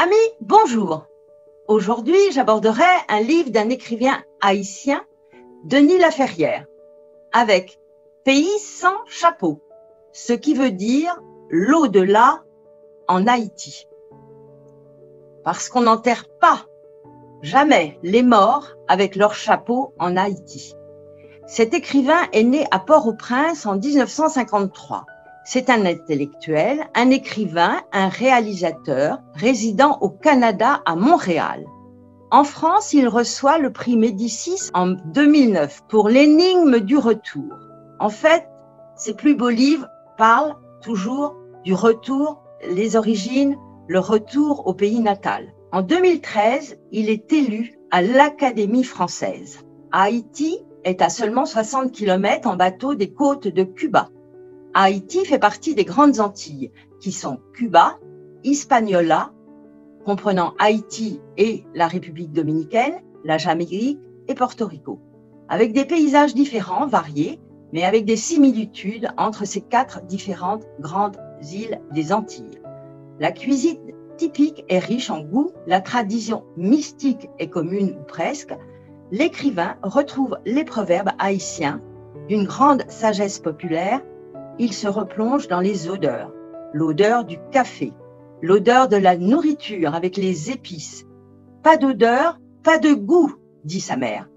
Amis, bonjour. Aujourd'hui, j'aborderai un livre d'un écrivain haïtien, Denis Laferrière, avec Pays sans chapeau, ce qui veut dire l'au-delà en Haïti. Parce qu'on n'enterre pas jamais les morts avec leur chapeau en Haïti. Cet écrivain est né à Port-au-Prince en 1953. C'est un intellectuel, un écrivain, un réalisateur résidant au Canada à Montréal. En France, il reçoit le prix Médicis en 2009 pour l'énigme du retour. En fait, ses plus beaux livres parlent toujours du retour, les origines, le retour au pays natal. En 2013, il est élu à l'Académie française. Haïti est à seulement 60 km en bateau des côtes de Cuba. Haïti fait partie des grandes Antilles, qui sont Cuba, Hispaniola, comprenant Haïti et la République dominicaine, la Jamaïque et Porto Rico, avec des paysages différents, variés, mais avec des similitudes entre ces quatre différentes grandes îles des Antilles. La cuisine typique est riche en goût, la tradition mystique est commune ou presque. L'écrivain retrouve les proverbes haïtiens d'une grande sagesse populaire. Il se replonge dans les odeurs, l'odeur du café, l'odeur de la nourriture avec les épices. Pas d'odeur, pas de goût, dit sa mère.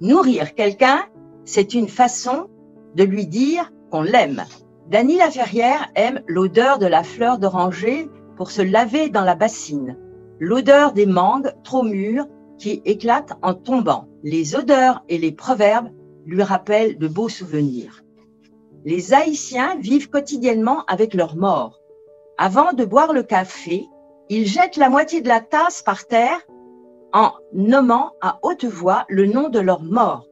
Nourrir quelqu'un, c'est une façon de lui dire qu'on l'aime. Denis Laferrière aime l'odeur de la fleur d'oranger pour se laver dans la bassine, l'odeur des mangues trop mûres qui éclatent en tombant. Les odeurs et les proverbes lui rappellent de beaux souvenirs. Les Haïtiens vivent quotidiennement avec leurs morts. Avant de boire le café, ils jettent la moitié de la tasse par terre en nommant à haute voix le nom de leur mort.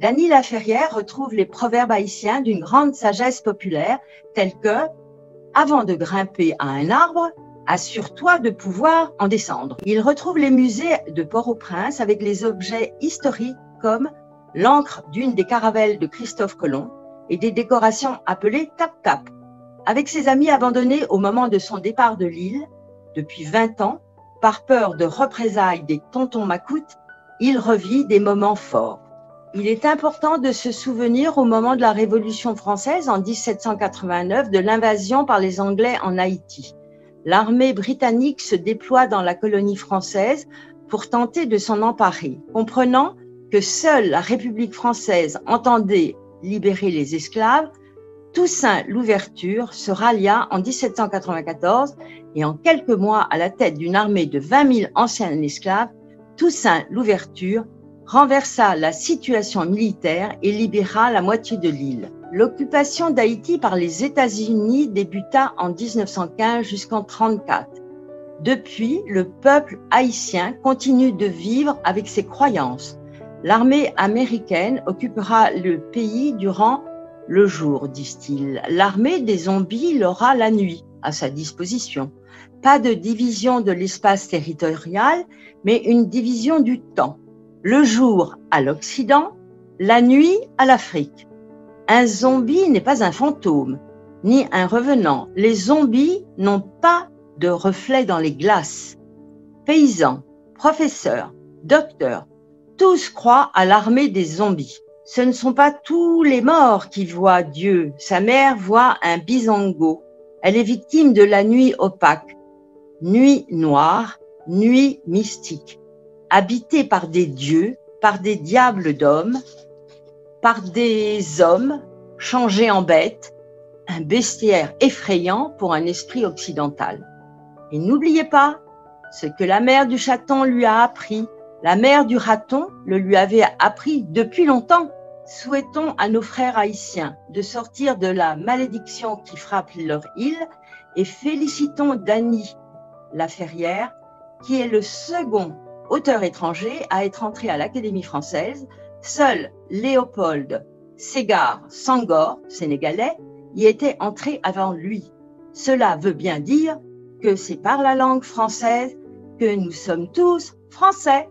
Denis Laferrière retrouve les proverbes haïtiens d'une grande sagesse populaire tels que « Avant de grimper à un arbre, assure-toi de pouvoir en descendre ». Il retrouve les musées de Port-au-Prince avec les objets historiques comme l'encre d'une des caravelles de Christophe Colomb et des décorations appelées tap-tap. Avec ses amis abandonnés au moment de son départ de l'île, depuis 20 ans, par peur de représailles des tontons macoutes, il revit des moments forts. Il est important de se souvenir au moment de la Révolution française en 1789 de l'invasion par les Anglais en Haïti. L'armée britannique se déploie dans la colonie française pour tenter de s'en emparer, comprenant que seule la République française entendait libérer les esclaves. Toussaint Louverture se rallia en 1794 et en quelques mois à la tête d'une armée de 20 000 anciens esclaves, Toussaint Louverture renversa la situation militaire et libéra la moitié de l'île. L'occupation d'Haïti par les États-Unis débuta en 1915 jusqu'en 1934. Depuis, le peuple haïtien continue de vivre avec ses croyances. L'armée américaine occupera le pays durant le jour, disent-ils. L'armée des zombies l'aura la nuit à sa disposition. Pas de division de l'espace territorial, mais une division du temps. Le jour à l'Occident, la nuit à l'Afrique. Un zombie n'est pas un fantôme, ni un revenant. Les zombies n'ont pas de reflet dans les glaces. Paysans, professeurs, docteurs, tous croient à l'armée des zombies. Ce ne sont pas tous les morts qui voient Dieu. Sa mère voit un bisango. Elle est victime de la nuit opaque. Nuit noire, nuit mystique. Habitée par des dieux, par des diables d'hommes, par des hommes changés en bêtes, un bestiaire effrayant pour un esprit occidental. Et n'oubliez pas ce que la mère du chaton lui a appris. La mère du raton le lui avait appris depuis longtemps. Souhaitons à nos frères haïtiens de sortir de la malédiction qui frappe leur île et félicitons Denis Laferrière, qui est le second auteur étranger à être entré à l'Académie française. Seul Léopold Ségar Senghor, sénégalais, y était entré avant lui. Cela veut bien dire que c'est par la langue française que nous sommes tous français.